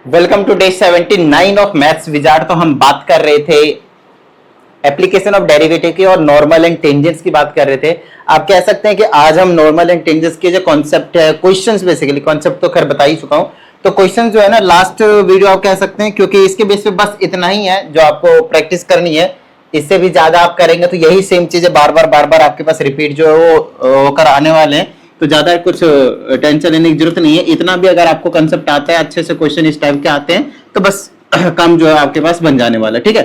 Welcome to day 79 of Maths Wizard. तो हम बात कर रहे थे एप्लीकेशन ऑफ डेरिवेटिव की और नॉर्मल एंड टेंजेंट्स की बात कर रहे थे। आप कह सकते हैं कि आज हम नॉर्मल एंड टेंजेंट्स के जो कॉन्सेप्ट है, क्वेश्चंस, बेसिकली कॉन्सेप्ट तो खैर बता ही चुका हूं। तो क्वेश्चन जो है ना, लास्ट वीडियो आप कह सकते हैं, क्योंकि इसके बेस पे बस इतना ही है जो आपको प्रैक्टिस करनी है। इससे भी ज्यादा आप करेंगे तो यही सेम चीजें बार बार आपके पास रिपीट जो है वो होकर आने वाले हैं। तो ज्यादा कुछ टेंशन लेने की जरूरत नहीं है। इतना भी अगर आपको कंसेप्ट आता है, अच्छे से क्वेश्चन इस टाइप के आते हैं, तो बस काम जो है आपके पास बन जाने वाला है। ठीक है,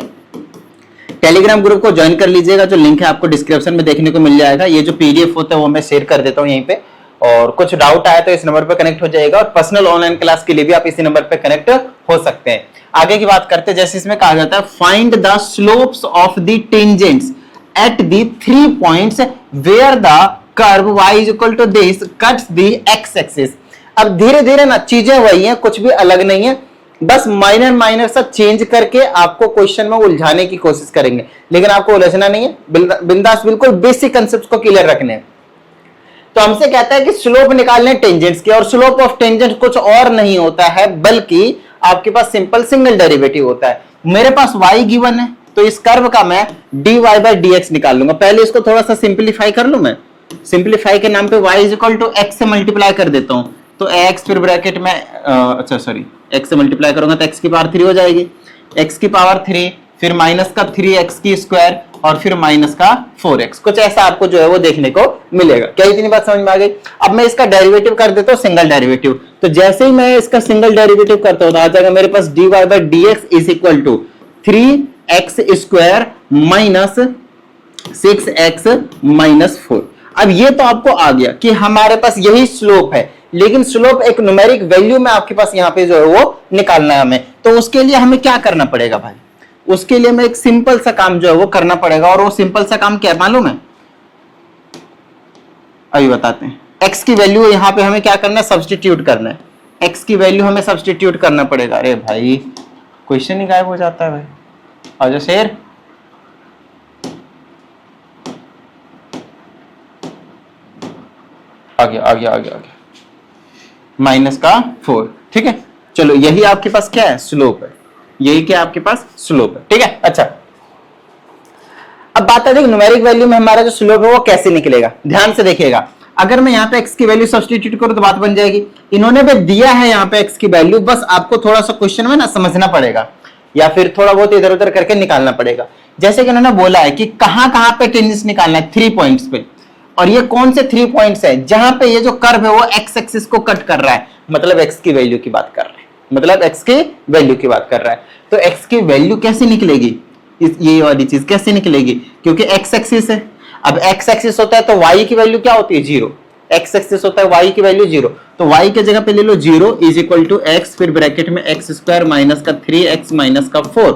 टेलीग्राम ग्रुप को ज्वाइन कर लीजिएगा, जो लिंक है आपको डिस्क्रिप्शन में देखने को मिल जाएगा। ये जो पीडीएफ होता है वो मैं शेयर कर देता हूँ यहीं पे, और कुछ डाउट आया तो इस नंबर पे कनेक्ट हो जाएगा। और पर्सनल ऑनलाइन क्लास के लिए भी आप इसी नंबर पे कनेक्ट हो सकते हैं। आगे की बात करते हैं, जैसे इसमें कहा जाता है find the slopes of the tangents at the 3 points where the curve y is equal to this cuts the x axis। अब धीरे धीरे ना चीजें वही हैं, कुछ भी अलग नहीं है, बस माइनर सा चेंज करके आपको क्वेश्चन में उलझाने की कोशिश करेंगे, लेकिन आपको उलझना नहीं है, बिंदास बिल्कुल बेसिक कंसेप्ट को क्लियर रखने हैं। तो हमसे कहता है कि स्लोप निकालने टेंजेंट्स की, और स्लोप ऑफ टेंजेंट कुछ और नहीं होता है बल्कि आपके पास सिंपल सिंगल डेरिवेटिव होता है। मेरे पास y गिवन है, तो इस कर्व का मैं dy by dx निकाल लूंगा। पहले इसको थोड़ा सा सिंप्लीफाई कर लूं मैं। सिंप्लीफाई के नाम पे y is equal to x से मल्टीप्लाई कर देता हूं, तो x फिर ब्रैकेट में x से मल्टीप्लाई करूंगा तो x की पावर 3 हो जाएगी, x की पावर 3 फिर माइनस का 3x की स्क्वायर और फिर माइनस का 4x। कुछ ऐसा आपको जो है वो देखने को मिलेगा। क्या इतनी बात समझ में आ गई? अब मैं इसका डेरिवेटिव कर देता हूं सिंगल डेरिवेटिव। तो जैसे ही मैं इसका सिंगल डेरिवेटिव करता हूं तो आ जाएगा मेरे पास dy by dx is equal to 3x square minus 6x minus 4। अब ये तो आपको आ गया कि हमारे पास यही स्लोप है, लेकिन स्लोप एक न्यूमेरिक वैल्यू में आपके पास यहाँ पे जो है वो निकालना है हमें। तो उसके लिए हमें क्या करना पड़ेगा भाई? उसके लिए हमें एक सिंपल सा काम जो है वो करना पड़ेगा, और वो सिंपल सा काम क्या है मालूम है? अभी बताते हैं। x की वैल्यू यहाँ पे हमें क्या करना है? सब्सटीट्यूट करना है। x की वैल्यू हमें सब्सटीट्यूट करना पड़ेगा। अरे भाई क्वेश्चन ही गायब हो जाता है भाई। आ जाओ शेर। आ गया माइनस का 4। ठीक है, चलो यही आपके पास क्या है? स्लोप है। यही क्या आपके पास? स्लोप है। ठीक है, अच्छा अब बात है न्यूमेरिक वैल्यू में हमारा जो स्लोप है वो कैसे निकलेगा। ध्यान से देखिएगा, अगर मैं यहाँ पे x की वैल्यू सब्सटीट्यूट करूं तो बात बन जाएगी। इन्होंने भी दिया है यहाँ पे x की वैल्यू, बस आपको थोड़ा सा क्वेश्चन में ना समझना पड़ेगा, या फिर थोड़ा बहुत इधर उधर करके निकालना पड़ेगा। जैसे कि उन्होंने बोला है कि कहां पे टेंजेंट्स निकालना है? 3 पॉइंट्स पे। और ये कौन से 3 पॉइंट्स है? जहां पे ये जो कर्व है वो x एक्सिस को कट कर रहा है, मतलब x की वैल्यू की बात कर रहा है, मतलब x की वैल्यू की बात कर रहा है। तो x की वैल्यू कैसे निकलेगी? ये वाली चीज कैसे निकलेगी? क्योंकि x एक्सिस है। अब x एक्सिस होता है तो y की वैल्यू क्या होती है? 0। x एक्सिस होता है, y की वैल्यू 0, तो y के जगह पे ले लो 0 इज इक्वल टू x फिर ब्रैकेट में x स्क्वायर माइनस का 3x माइनस का 4।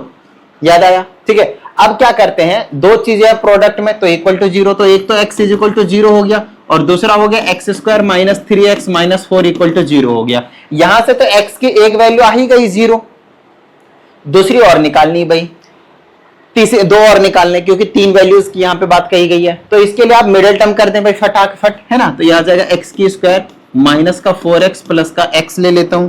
याद आया? ठीक है, अब क्या करते हैं, दो चीजें प्रोडक्ट में, तो इक्वल टू 0, तो एक तो x इज इक्वल टू 0 हो गया, और दूसरा हो गया x square minus 3x minus 4 equal to 0 हो गया। यहां से तो x की एक वैल्यू आ ही गई 0, दूसरी और निकालनी भाई, तीसरी दो और निकालने, क्योंकि 3 वैल्यूज की यहां पे बात कही गई है। तो इसके लिए आप मिडिल टर्म कर दें भाई फटाफट, है ना। तो यह आ जाएगा x की स्क्वायर माइनस का 4x प्लस का x ले लेता हूं,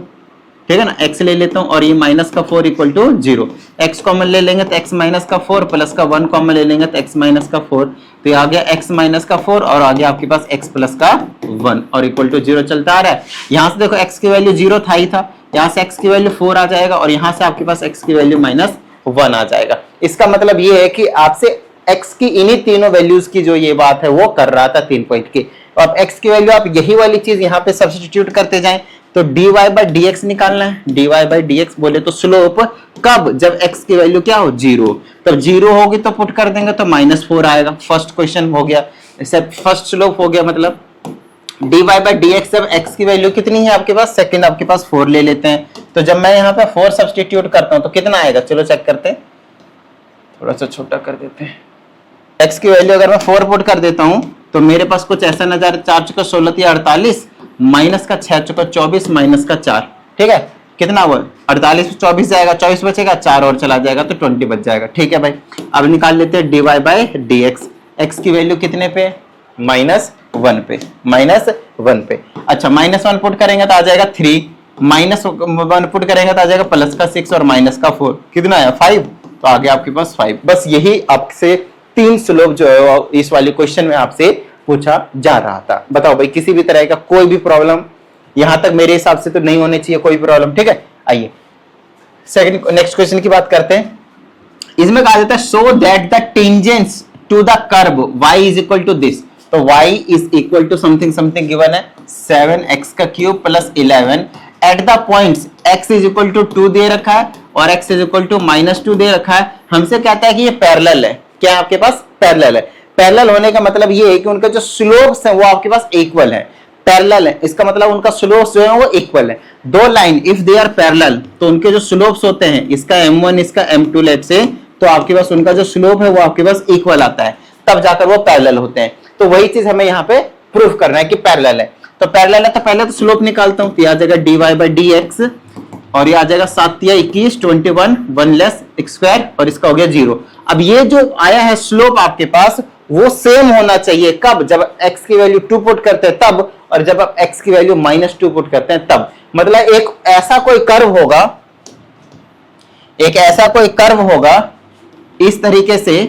ठीक है ना, x ले लेता हूं, और ये माइनस का 4 इक्वल टू 0। x कॉमन ले लेंगे तो x माइनस का 4 प्लस का 1 कॉमन ले लेंगे तो x माइनस का 4, तो ये आ गया x माइनस का 4 और आ गया आपके पास x प्लस का 1 और इक्वल टू 0 चलता आ रहा है। यहां से देखो x की वैल्यू 0 था ही था, यहां से x की वैल्यू 4 आ जाएगा, और यहां से आपके पास x की वैल्यू माइनस 1 आ जाएगा। इसका मतलब ये है कि आपसे x की इन्हीं तीनों वैल्यूज की जो ये बात है वो कर रहा था 3 पॉइंट की। अब x की वैल्यू आप यही वाली चीज यहाँ पे सब्स्टिट्यूट करते जाएं, तो dy by dx निकालना है। dy by dx बोले तो स्लोप कब? जब x की वैल्यू क्या हो? 0। तब 0 होगी तो पुट कर देंगे तो -4 आएगा। फर्स्ट क्वेश्चन हो गया, इससे फर्स्ट स्लोप हो गया। मतलब dy by dx जब x की वैल्यू कितनी है आपके पास? सेकंड आपके पास 4 ले लेते हैं, तो जब मैं यहाँ पे 4 सब्स्टिट्यूट करता हूँ तो कितना आएगा? चलो चेक करते हैं, थोड़ा सा छोटा कर देते हैं। x की वैल्यू अगर मैं 4 पुट कर देता हूँ तो मेरे पास कुछ ऐसा नजर 4 चुका 16 या 48 माइनस का 6 चुका 24 माइनस का 4, ठीक है, कितना हुआ? 48 में 24 जाएगा, 24 बचेगा, 4 और चला जाएगा तो 20 बच जाएगा। ठीक है भाई, अब निकाल लेते हैं dy by dx। x की वैल्यू कितने पे? -1 पे, -1 पे। अच्छा, -1 पुट करेंगे तो आ जाएगा 3 माइनस 1 पुट करेंगे तो आ जाएगा प्लस का 6 और माइनस का 4, कितना आया 5, तो आगे आपके पास 5। बस यही आपसे 3 स्लोप जो है इस वाले क्वेश्चन में आपसे पूछा जा रहा था। बताओ भाई किसी भी तरह का कोई भी प्रॉब्लम यहां तक मेरे हिसाब से तो नहीं होने चाहिए कोई प्रॉब्लम, ठीक है। आइए सेकंड नेक्स्ट क्वेश्चन की बात करते हैं। इसमें कहा जाता है show that the tangents to the curve y is equal to this, तो y is equal to something something given है 7x का cube plus 11 at the points x is equal to 2 दे रखा है और x इज इक्वल टू -2 दे रखा है। हमसे कहता है कि ये पैरेलल है, क्या आपके पास पैरेलल है। पैरेलल होने का मतलब ये है कि उनका जो स्लोप्स है वो आपके पास इक्वल है, पैरेलल है, इसका मतलब उनका स्लोप्स जो है वो इक्वल है। दो line if they are parallel तो उनके जो स्लोप्स होते हैं, इसका m1 इसका m2 लेट से, तो आपके पास उनका जो स्लोप है वो आपके पास इक्वल आता है, तब जाकर वो पैरेलल होते हैं। तो वही चीज हमें यहाँ पे प्रूफ करना है कि पैरेलल है। तो पैरेलल है तो पहले तो स्लोप निकालता हूं, तो आ जाएगा dy/dx और ये आ जाएगा 7 या 21 21 1 लेस x² और इसका हो गया 0। अब ये जो आया है स्लोप आपके पास वो सेम होना चाहिए, कब, जब x की वैल्यू 2 पुट करते हैं तब, और जब आप x की वैल्यू -2 पुट करते हैं तब। मतलब एक ऐसा कोई कर्व होगा, एक ऐसा कोई कर्व होगा इस तरीके से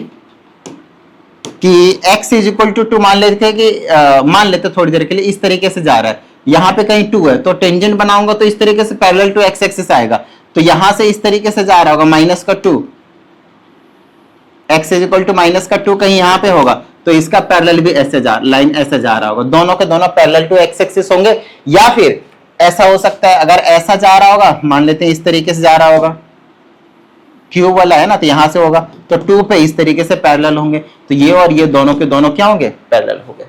कि x इज इक्वल टू 2 मान लेते हैं कि मान लेते थोड़ी देर के लिए इस तरीके से जा रहा है, यहां पे कहीं 2 है तो टेंजेंट बनाऊंगा तो इस तरीके से पैरेलल टू x एक्सिस आएगा, तो यहां से इस तरीके से जा रहा होगा -2, x इज इक्वल टू -2 कहीं यहां पे होगा, तो इसका पैरेलल भी ऐसे लाइन ऐसे जा रहा होगा, दोनों के दोनों पैरेलल टू x एक्सिस होंगे। या फिर ऐसा हो सकता है अगर ऐसा जा रहा होगा, मान लेते हैं इस तरीके से जा रहा होगा, क्यूब वाला है ना, तो यहां से होगा तो 2 पे इस तरीके से पैरेलल होंगे, तो ये और ये दोनों के दोनों क्या होंगे, पैरेलल हो गए।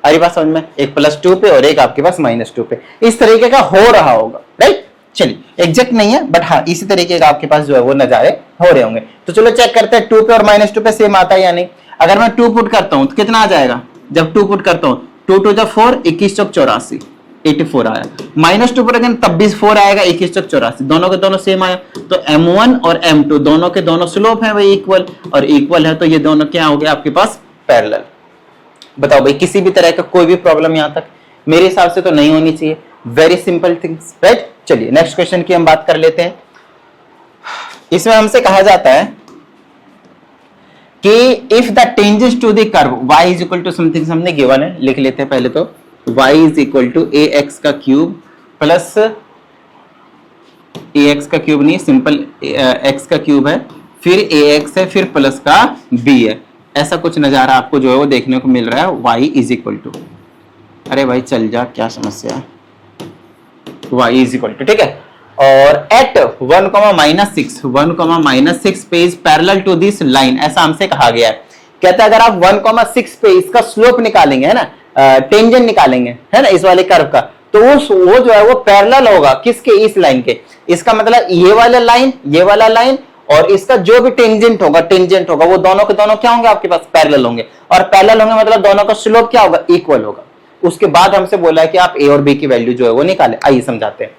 अरे बात समझ में, एक +2 पे और एक आपके पास -2 पे, इस तरीके का हो रहा होगा, राइट। चलिए एग्जैक्ट नहीं है बट हाँ इसी तरीके का आपके पास जो है वो नजारे हो रहे होंगे। तो चलो चेक करते हैं 2 पे और -2 पे सेम आता है या नहीं। अगर मैं 2 पुट करता हूं तो कितना आ जाएगा, जब 2 पुट करता हूं 2 2 जब 4 21 चौक 84 84 आया, -2 पर अगर तब भी 4 आएगा 21 चौक 84, दोनों के दोनों सेम आया, तो m1 और m2 दोनों के दोनों स्लोप है वही इक्वल, और इक्वल है तो ये दोनों क्या हो गए आपके पास पैरेलल। बताओ भाई किसी भी तरह का कोई भी प्रॉब्लम यहां तक मेरे हिसाब से तो नहीं होनी चाहिए, वेरी सिंपल थिंग्स, राइट। चलिए नेक्स्ट क्वेश्चन की हम बात कर लेते हैं। इसमें हमसे कहा जाता है कि if the tangents to the curve y is equal to something something given है, लिख लेते हैं पहले तो y is equal to ax का क्यूब प्लस ax का क्यूब नहीं सिंपल x का क्यूब है, फिर ax है, फिर प्लस का b है, ऐसा कुछ नजारा आपको जो है वो देखने को मिल रहा है। y इज इक्वल टू, अरे भाई चल जा क्या समस्या है, y इज इक्वल टू, ठीक है। और एट 1,-6 पे is parallel to this line, ऐसा हमसे कहा गया है। कहता है अगर आप 1,6 पे इसका स्लोप निकालेंगे, है ना, टेंजेंट निकालेंगे, है ना, इस वाले कर्व का, तो वो जो है वो पैरेलल होगा किसके, इस लाइन के। इसका मतलब ये वाला लाइन, ये वाला लाइन और इसका जो भी टेंजेंट होगा वो दोनों के दोनों क्या होंगे आपके पास, पैरेलल होंगे। और पैरेलल होंगे मतलब दोनों का स्लोप क्या होगा, इक्वल होगा। उसके बाद हमसे बोला है कि आप a और b की वैल्यू जो है वो निकालें। आइए समझाते हैं।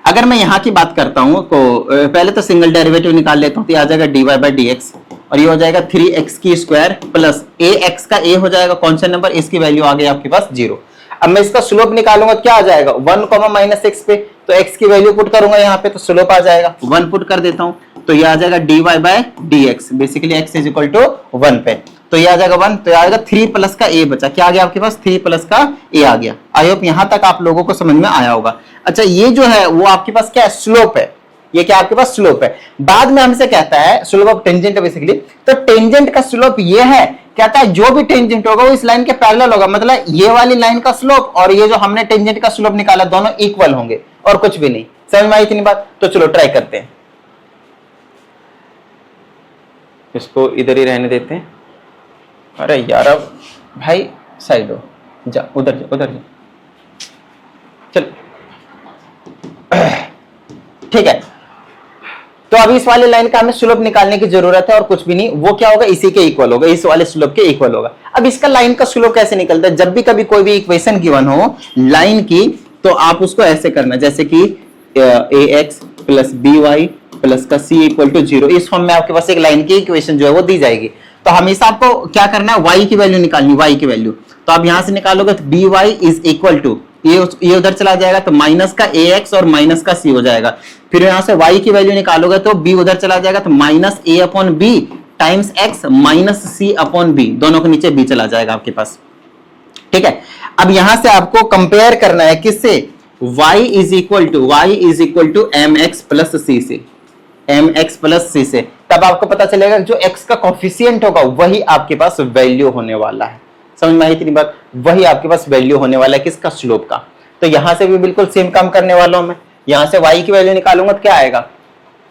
अगर मैं यहां की बात करता हूं तो पहले तो सिंगल डेरिवेटिव निकाल लेता हूं, तो ये आ जाएगा dy/dx और ये हो जाएगा 3x² प्लस ax का a हो जाएगा कौन सा नंबर, इसकी वैल्यू आ गई आपके पास 0। अब मैं इसका स्लोप निकालूंगा, क्या आ जाएगा 1,-6 पे, तो x की वैल्यू पुट करूंगा यहाँ पे तो स्लोप आ जाएगा 1 पुट कर देता हूं, तो ये आ जाएगा dy/dx, basically x is equal to 1 पे, तो ये आ जाएगा 1, तो ये आ जाएगा 3 प्लस का a बचा, क्या आ गया आपके पास 3 प्लस का a आ गया। आई होप यहां तक आप लोगों को समझ में आया होगा। अच्छा ये जो है वो आपके पास क्या है, स्लोप है, ये क्या आपके पास स्लोप है। बाद में हमसे कहता है स्लोप ऑफ टेंजेंट बेसिकली, तो टेंजेंट का स्लोप ये है, कहता है जो भी टेंजेंट होगा वो इस लाइन के पैरेलल होगा, मतलब ये वाली लाइन का स्लोप और ये जो हमने टेंजेंट का स्लोप निकाला दोनों इक्वल होंगे और कुछ भी नहीं। समझ में आई इतनी बात, तो चलो ट्राई करते हैं, इसको इधर ही रहने देते हैं। अरे यार अब भाई साइड हो जा, उधर जा, उधर जा, चल ठीक है। तो अभी इस वाले लाइन का हमें स्लोप निकालने की जरूरत है और कुछ भी नहीं, वो क्या होगा इसी के इक्वल होगा, इस वाले स्लोप के इक्वल होगा। अब इसका लाइन का स्लोप कैसे निकलता है, जब भी कभी कोई भी इक्वेशन गिवन हो लाइन की, तो आप उसको ऐसे करना, जैसे कि ax प्लस by प्लस का c इक्वल टू 0, इस फॉर्म में आपके पास एक लाइन की इक्वेशन जो है वो दी जाएगी। तो हमेशा आपको क्या करना है, y की वैल्यू निकालनी, y की वैल्यू, तो आप यहां से निकालोगे तो dy इज इक्वल टू ये उधर चला जाएगा तो माइनस का ax और माइनस का c हो जाएगा। फिर यहां से y की वैल्यू निकालोगे तो b उधर चला जाएगा तो minus a upon B times x minus c upon B, दोनों के नीचे b चला जाएगा आपके पास। ठीक है, अब यहां से आपको कंपेयर करना है किससे, y is equal to M X plus C से, एम एक्स प्लस सी से। तब आपको पता चलेगा जो x का कॉफिशिएंट होगा वही आपके पास वैल्यू होने वाला है। समझ में आई इतनी बात, वही आपके पास वैल्यू होने वाला है किसका, स्लोप का। तो यहां से भी बिल्कुल सेम काम करने वाला हूं मैं, यहां से y की वैल्यू निकालूंगा तो क्या आएगा,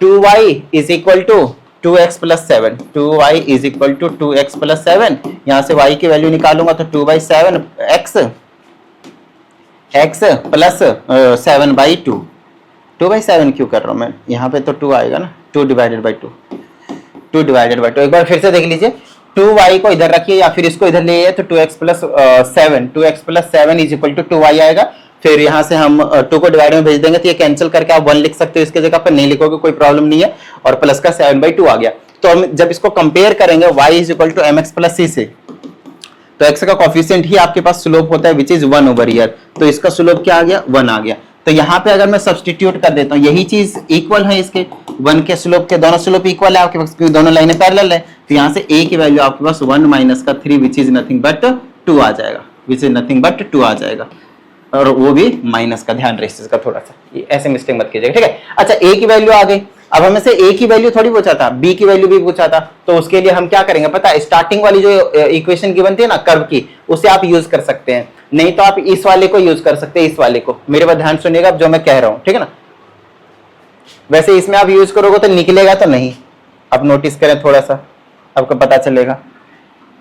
2y is equal to 2x plus 7, 2y is equal to 2x plus 7। यहां से y की वैल्यू निकालूंगा तो 2/7 x प्लस 7/2। 2/7 क्यों कर रहा हूं मैं, यहां पे तो 2 आएगा ना, 2 डिवाइडेड बाई 2, 2 डिवाइडेड बाई 2। एक बार फिर से देख लीजिए, 2y को इधर रखिए या फिर इसको इधर ले आइए तो 2x plus 7 is equal to 2y आएगा। फिर यहाँ से हम 2 को डिवाइड में भेज देंगे तो ये कैंसिल करके आप 1 लिख सकते हो इसके जगह पर, नहीं लिखोगे कोई प्रॉब्लम नहीं है, और प्लस का 7/2 आ गया। तो हम जब इसको कंपेयर करेंगे y is equal to M X plus C से, तो x का कॉफिशिएंट ही आपके पास स्लोप होता है विच इज 1/ईयर, तो इसका स्लोप क्या आ गया, 1 आ गया। तो यहाँ पे अगर मैं सब्स्टिट्यूट कर देता हूँ, यही चीज इक्वल है इसके 1 के स्लोप के, दोनों स्लोप इक्वल है आपके पास क्योंकि दोनों लाइनें पैरेलल है। तो यहाँ से a की वैल्यू आपके पास 1 माइनस का 3 विच इज नथिंग बट 2 आ जाएगा, विच इज नथिंग बट 2 आ जाएगा, और वो भी माइनस का, ध्यान रखिए इसका थोड़ा सा, ऐसे मिस्टेक मत कीजिएगा। ठीक है, अच्छा a की वैल्यू आ गई। अब हमें से a की वैल्यू थोड़ी पूछा था, b की वैल्यू भी पूछा था, तो उसके लिए हम क्या करेंगे पता है, स्टार्टिंग वाली जो इक्वेशन की बनती है ना कर्व की, उसे आप यूज कर सकते हैं, नहीं तो आप इस वाले को यूज कर सकते हैं, इस वाले को। मेरे बात ध्यान सुनिएगा जो मैं कह रहा हूं, ठीक है ना। वैसे इसमें आप यूज करोगे तो निकलेगा तो नहीं, आप नोटिस करें थोड़ा सा, आपको पता चलेगा।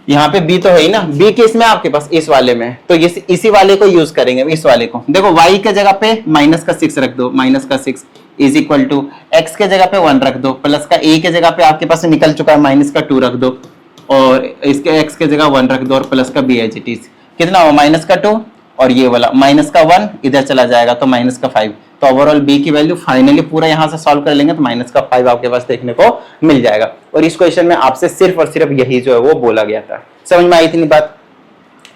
यहाँ पे b तो है ही ना, b केस में आपके पास इस वाले में, तो इसी वाले को यूज करेंगे, इस वाले को। देखो y के जगह पे माइनस का 6 रख दो, माइनस का 6 इज इक्वल टू x के जगह पे 1 रख दो, प्लस का a के जगह पे आपके पास निकल चुका है माइनस का 2 रख दो, और इसके x के जगह 1 रख दो, और प्लस का b एज इट इज। कितना हुआ, माइनस का 2, और ये वाला माइनस का 1 इधर चला जाएगा तो माइनस का 5। तो ओवरऑल b की वैल्यू फाइनली पूरा यहां से सॉल्व कर लेंगे तो माइनस का 5 आपके पास देखने को मिल जाएगा। और इस क्वेश्चन में आपसे सिर्फ और सिर्फ यही जो है वो बोला गया था। समझ में आई इतनी बात,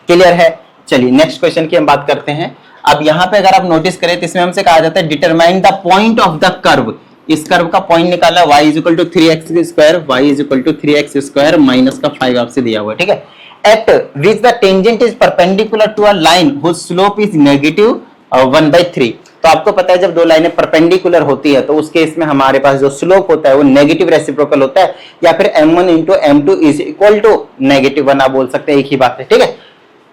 क्लियर है। चलिए नेक्स्ट क्वेश्चन की हम बात करते हैं। अब यहाँ पे अगर आप नोटिस करें तो इसमें हमसे कहा जाता है determine the point of the curve. इस कर्व का पॉइंट निकाला, y is equal to 3x square, y is equal to 3x square minus का 5 आपसे दिया हुआ है, ठीक है। At which the tangent is perpendicular to a line whose slope is negative 1/3। तो आपको पता है जब दो लाइनें परपेंडिकुलर होती है तो उस केस में हमारे पास जो स्लोप होता है वो नेगेटिव रेसिप्रोकल होता है, या फिर m1 into m2 is equal to -1 आप बोल सकते हैं, एक ही बात है, ठीक है।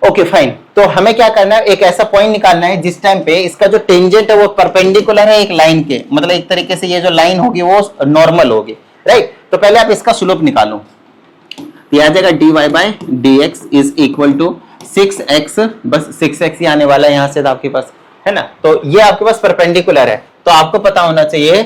ओके फाइन, तो हमें क्या करना है, एक ऐसा पॉइंट निकालना है जिस टाइम पे इसका जो टेंजेंट है वो परपेंडिकुलर है एक लाइन के, मतलब एक तरीके से ये जो लाइन होगी वो नॉर्मल होगी, राइट। तो पहले आप इसका स्लोप निकालो, तो आ जाएगा dy by dx is equal to 6x, बस 6x ही आने वाला है यहाँ से आपके पास, है ना। तो ये आपके पास परपेंडिकुलर है, तो आपको पता होना चाहिए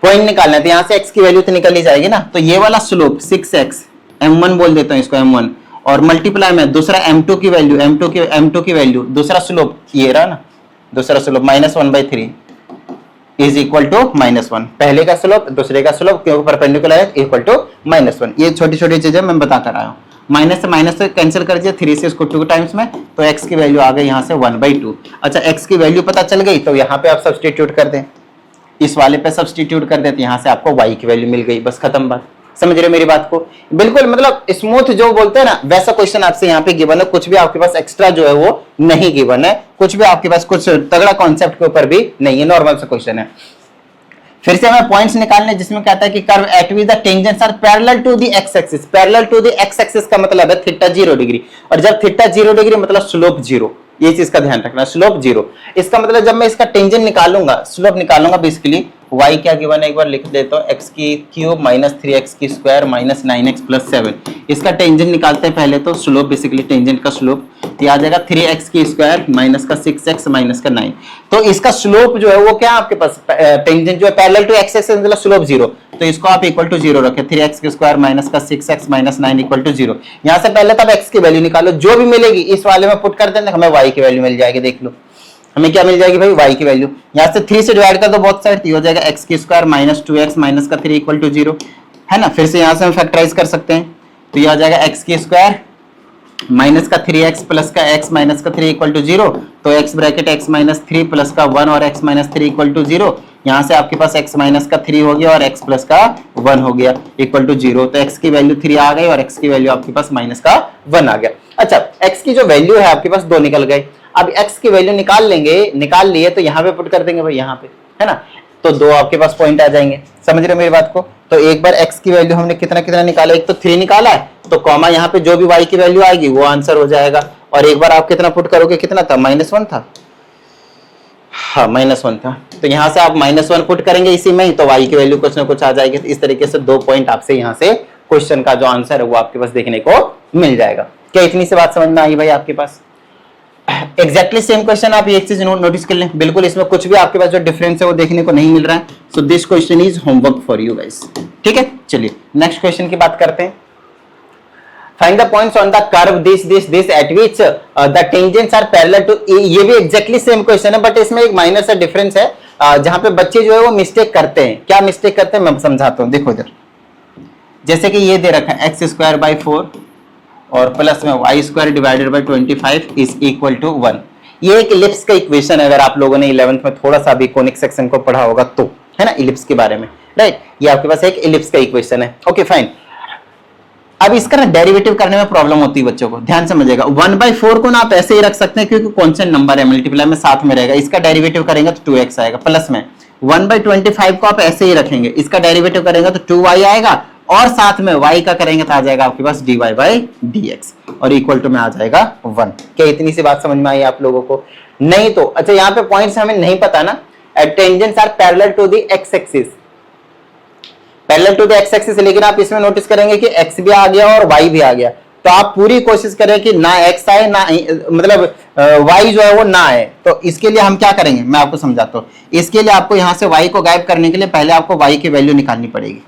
पॉइंट निकालना है, तो यहाँ से x की वैल्यू तो निकल ही जाएगी ना। तो ये वाला स्लोप 6x, m1 बोल देता हूँ इसको m1, और मल्टीप्लाई में दूसरा m2 की वैल्यू, m2 की वैल्यू, दूसरा स्लोप ये रहा ना, दूसरा स्लोप -1/3 इज इक्वल टू -1। पहले का स्लोप दूसरे का स्लोप क्योंकि परपेंडिकुलर है इक्वल टू -1। ये छोटी छोटी चीजें मैं बता कर आया हूँ। माइनस से कैंसिल कर दिया, 3 से इसको 2 टाइम्स में, तो x की वैल्यू आ गई यहाँ से 1/2। अच्छा x की वैल्यू पता चल गई तो यहाँ पे आप सब्स्टिट्यूट कर दें, इस वाले पे सब्स्टिट्यूट कर दें, तो यहाँ से आपको y की वैल्यू मिल गई, बस खत्म बात। समझ रहे हो मेरी बात को, बिल्कुल मतलब स्मूथ जो बोलते हैं ना वैसा क्वेश्चन आपसे यहाँ पे गिवन है, कुछ भी आपके पास एक्स्ट्रा जो है वो नहीं गिवन है, कुछ भी आपके पास कुछ तगड़ा कॉन्सेप्ट के ऊपर भी नहीं है, नॉर्मल सा क्वेश्चन है। फिर से हमें पॉइंट्स निकालने जिसमें कहता है कि curve at which the tangents are parallel to the x axis. Parallel to the x axis का मतलब है थीटा 0 डिग्री, और जब थीटा 0 डिग्री मतलब स्लोप 0, ये चीज का ध्यान रखना, स्लोप 0। इसका मतलब जब मैं इसका टेंजेंट निकालूंगा, स्लोप निकालूंगा, बेसिकली y क्या गिवन है एक बार लिख देता हूँ, x की क्यूब माइनस 3x की स्क्वायर माइनस 9x प्लस 7। इसका टेंजेंट निकालते हैं पहले, तो स्लोप बेसिकली टेंजेंट का स्लोप आ जाएगा 3x की स्क्वायर माइनस का 6x माइनस का 9। तो इसका स्लोप जो है वो क्या आपके पास, टेंजेंट जो है पैरेलल टू x एक्सिस मतलब स्लोप 0, तो इसको आप इक्वल टू 0 रखें, 3x की स्क्वायर माइनस का 6x माइनस 9 इक्वल टू 0। यहाँ से पहले तब x की वैल्यू निकालो, जो भी मिलेगी इस वाले में पुट कर देना, हमें y की वैल्यू मिल जाएगी। देख लो हमें क्या मिल जाएगी भाई, y की वैल्यू। यहाँ से 3 से डिवाइड कर दो बोथ साइड, हो जाएगा x की स्क्वायर माइनस 2x माइनस का 3 इक्वल टू 0, है ना। फिर से यहाँ से हम फैक्टराइज कर सकते हैं, तो ये आ जाएगा x की स्क्वायर माइनस का 3x प्लस का x माइनस का 3 इक्वल टू 0, तो x bracket x minus 3 plus का 1 और x माइनस 3 इक्वल टू 0। यहाँ से आपके पास x माइनस का 3 हो गया और x प्लस का 1 हो गया इक्वल टू 0, तो x की वैल्यू 3 आ गई और x की वैल्यू आपके पास माइनस का 1 आ गया। अच्छा, x की जो वैल्यू है आपके पास 2 निकल गई। अब x की वैल्यू निकाल लिए तो यहाँ पे पुट कर देंगे भाई, यहाँ पे है ना, तो 2 आपके पास पॉइंट आ जाएंगे। समझ रहे हो मेरी बात को? तो एक बार x की वैल्यू हमने कितना कितना निकाला, एक तो 3 निकाला है, तो कॉमा यहाँ पे जो भी y की वैल्यू आएगी वो आंसर हो जाएगा। और एक बार आप कितना पुट करोगे, कितना था, -1 था, हाँ -1 था, तो यहाँ से आप -1 पुट करेंगे इसी में ही, तो y की वैल्यू कुछ ना कुछ आ जाएगी। तो इस तरीके से 2 पॉइंट आपसे यहाँ से क्वेश्चन का जो आंसर है वो आपके पास देखने को मिल जाएगा। क्या इतनी सी बात समझ में आई भाई आपके पास? एग्जैक्टली सेम क्वेश्चन, आप एक चीज नोटिस कर लें, बिल्कुल इसमें कुछ भी आपके पास जो डिफरेंस है वो देखने को नहीं मिल रहा है। So this question is homework for you guys. ठीक है, चलिए नेक्स्ट क्वेश्चन की बात करते हैं। Find the points on the curve this at which the tangents are parallel to. ये भी एग्जैक्टली सेम क्वेश्चन है, बट इसमें एक माइनर सा डिफरेंस है, जहां पे बच्चे जो है वो मिस्टेक करते हैं। क्या मिस्टेक करते हैं मैं समझाता हूं, देखो इधर, जैसे कि ये दे रखा है x²/4 और प्लस में y² divided by 25 is equal to 1। ये एक इलिप्स का इक्वेशन है, अगर आप लोगों ने 11th में थोड़ा सा भी कोनिक सेक्शन को पढ़ा होगा तो, है ना, इलिप्स के बारे में, राइट। ये आपके पास एक इलिप्स का इक्वेशन है, ओके फाइन। अब इसका ना डेरिवेटिव करने में प्रॉब्लम होती है बच्चों को, ध्यान समझिएगा। 1/4 को ना आप ऐसे ही रख सकते हैं क्योंकि कांस्टेंट नंबर है, मल्टीप्लाई में साथ में रहेगा, इसका डेरिवेटिव करेंगे तो 2x आएगा। प्लस में 1/25 को आप ऐसे ही रखेंगे, इसका डेरिवेटिव करेंगे तो 2y आएगा, और साथ में y का करेंगे तो आ जाएगा आपके पास dy/dx और इक्वल टू में आ जाएगा 1। क्या इतनी सी बात समझ में आई आप लोगों को? नहीं तो अच्छा, यहाँ पे पॉइंट्स हमें नहीं पता ना। Tangents are parallel to the x axis, parallel to the x axis, लेकिन आप इसमें नोटिस करेंगे कि x भी आ गया और y भी आ गया, तो आप पूरी कोशिश करें कि ना x आए ना, मतलब y जो है वो ना आए। तो इसके लिए हम क्या करेंगे मैं आपको समझाता हूँ। इसके लिए आपको यहाँ से y को गायब करने के लिए पहले आपको y की वैल्यू निकालनी पड़ेगी।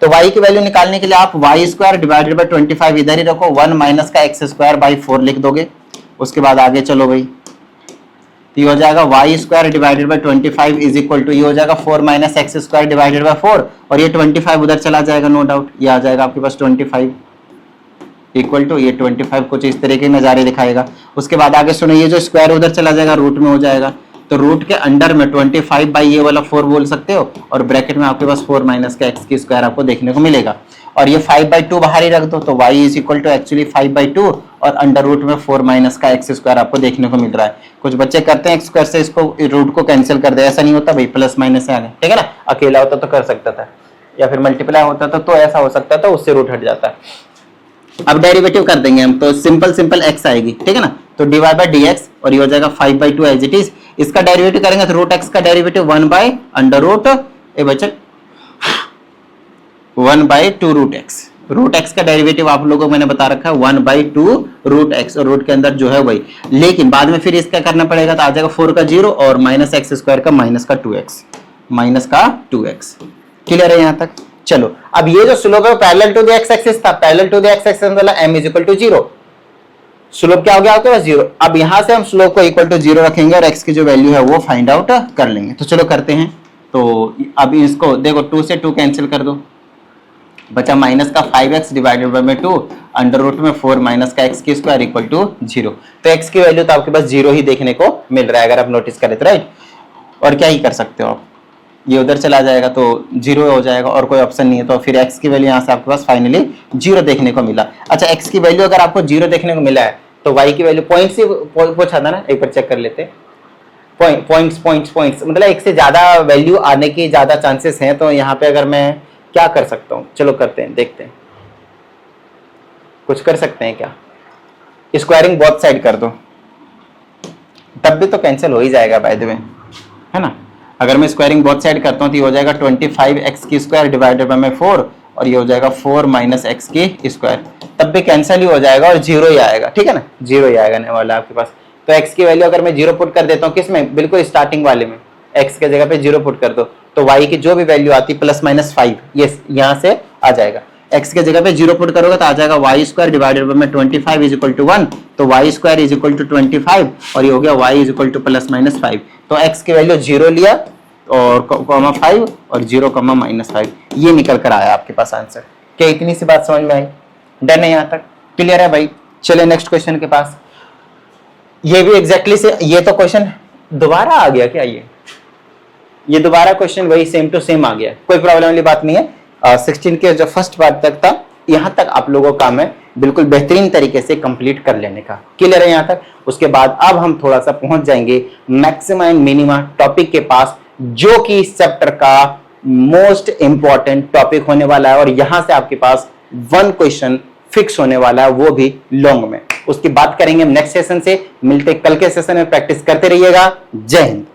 तो y की वैल्यू निकालने के लिए आप y² डिवाइडेड बाई 25 इधर ही रखो, 1 माइनस का x²/4 लिख दोगे। उसके बाद आगे चलो भाई, तो ये हो जाएगा y² divided by 25 is equal to, ये हो जाएगा 4 माइनस x² डिवाइडेड बाई 4, और ये 25 उधर चला जाएगा, नो डाउट ये आ जाएगा आपके पास 25 इक्वल टू, ये 25 कुछ इस तरीके के नजारे दिखाएगा। उसके बाद आगे सुनो, ये जो स्क्वायर उधर चला जाएगा रूट में हो जाएगा, तो रूट के अंडर में 25 बाई ये वाला 4 बोल सकते हो, और ब्रैकेट में आपके पास 4 माइनस का x की स्क्वायर आपको देखने को मिलेगा। और ये 5/2 बाहर ही रख दो, तो y is equal to actually 5/2 और अंडर रूट में 4 माइनस का x² आपको देखने को मिल रहा है। कुछ बच्चे करते हैं x² से इसको रूट को कैंसिल कर दे, ऐसा नहीं होता भाई, प्लस माइनस से आगे, ठीक है ना। अकेला होता तो कर सकता था, या फिर मल्टीप्लाई होता था तो ऐसा हो सकता था, उससे रूट हट जाता है। अब डेरिवेटिव कर देंगे हम, तो सिंपल x आएगी, ठीक है ना, तो डिवाइड बाय dx और ये हो जाएगा 5/2 एज इट इज। इसका डेरिवेटिव करेंगे तो रूट x का डेरिवेटिव 1/√, ए बच्चे 1/2 रूट x। रूट x का डेरिवेटिव आप लोगों को मैंने बता रखा है 1/2 रूट x, और रूट के अंदर जो है वही, लेकिन बाद में फिर इसका करना पड़ेगा, तो आ जाएगा 4 का 0 और माइनस x² का माइनस का 2x। क्लियर है यहाँ तक? चलो अब ये जो स्लोप है parallel to the x axis था, parallel to the x axis मतलब m is equal to 0, slope क्या हो गया आपके पास 0। अब यहां से हम स्लोप को इक्वल टू 0 रखेंगे और x की जो वैल्यू है वो फाइंड आउट कर लेंगे। तो चलो करते हैं। तो अब इसको देखो, 2 से 2 कैंसिल कर दो, बचा माइनस का 5x divided by 2 under root में 4 माइनस का x की स्क्वायर इक्वल टू 0। तो x की वैल्यू तो आपके पास 0 ही देखने को मिल रहा है, अगर आप नोटिस करें तो, राइट। और क्या ही कर सकते हो आप, ये उधर चला जाएगा तो 0 हो जाएगा और कोई ऑप्शन नहीं है, तो फिर x की वैल्यू यहाँ से आपके पास फाइनली 0 देखने को मिला। अच्छा, x की वैल्यू अगर आपको 0 देखने को मिला है तो y की वैल्यू पॉइंट से पूछा था ना, एक बार चेक कर लेते हैं। पॉइंट्स मतलब एक से ज्यादा वैल्यू आने की ज्यादा चांसेस हैं, तो यहाँ पे अगर मैं क्या कर सकता हूँ, चलो करते हैं, देखते हैं कुछ कर सकते हैं क्या। स्क्वायरिंग बोथ साइड कर दो, तब भी तो कैंसिल हो ही जाएगा बाय द वे, है ना। अगर मैं स्क्वायरिंग बोथ साइड करता हूँ तो ये हो जाएगा 25x की स्क्वायर डिवाइडेड बाय 4, और ये हो जाएगा 4 माइनस x की स्क्वायर, तब भी कैंसिल ही हो जाएगा और 0 ही आएगा, ठीक है ना, 0 ही आएगा नहीं वाला आपके पास। तो x की वैल्यू अगर मैं 0 पुट कर देता हूँ, किसमें, बिल्कुल स्टार्टिंग वाले में, x के जगह पे 0 पुट कर दो, तो y की जो भी वैल्यू आती प्लस माइनस 5, ये यहाँ से आ जाएगा। x के जगह पे 0 पुट करोगे तो आ जाएगा y² divided by 25 is equal to 1, तो y² इज इक्वल टू 25 और ये हो गया y is equal two plus minus 5। तो x की वैल्यू 0 लिया और कॉमा 5 और 0 कॉमा माइनस 5, ये निकल कर आया आपके पास आंसर। क्या इतनी सी बात समझ में आई? डन है यहाँ तक? क्लियर है भाई? चलिए नेक्स्ट क्वेश्चन के पास। ये भी एग्जैक्टली से, ये तो क्वेश्चन दोबारा आ गया क्या? ये दोबारा क्वेश्चन वही सेम टू सेम आ गया, कोई प्रॉब्लम वाली बात नहीं है। 16 के जो फर्स्ट पार्ट तक था, यहां तक आप लोगों का काम है बिल्कुल बेहतरीन तरीके से कंप्लीट कर लेने का। क्लियर है यहां तक? उसके बाद अब हम थोड़ा सा पहुंच जाएंगे मैक्सिमा एंड मिनिमा टॉपिक के पास, जो कि इस चैप्टर का मोस्ट इंपॉर्टेंट टॉपिक होने वाला है, और यहां से आपके पास 1 क्वेश्चन फिक्स होने वाला है, वो भी लॉन्ग में। उसकी बात करेंगे हम नेक्स्ट सेशन से। मिलते कल के सेशन में, प्रैक्टिस करते रहिएगा। जय हिंद।